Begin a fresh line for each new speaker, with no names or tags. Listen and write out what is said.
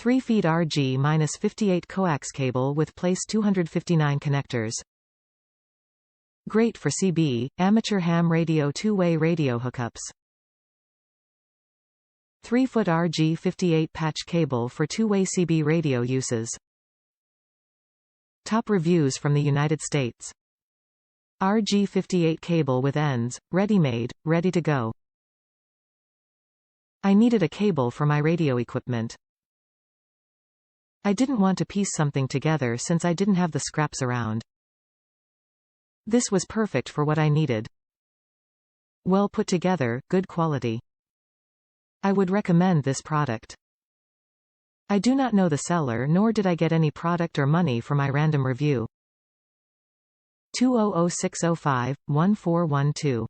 3 feet RG-58 coax cable with place 259 connectors. Great for CB, amateur ham radio two-way radio hookups. 3-foot RG58 patch cable for two-way CB radio uses. Top reviews from the United States. RG58 cable with ends, ready-made, ready to go. I needed a cable for my radio equipment. I didn't want to piece something together since I didn't have the scraps around. This was perfect for what I needed. Well put together, good quality. I would recommend this product. I do not know the seller nor did I get any product or money for my random review. 2006051 1412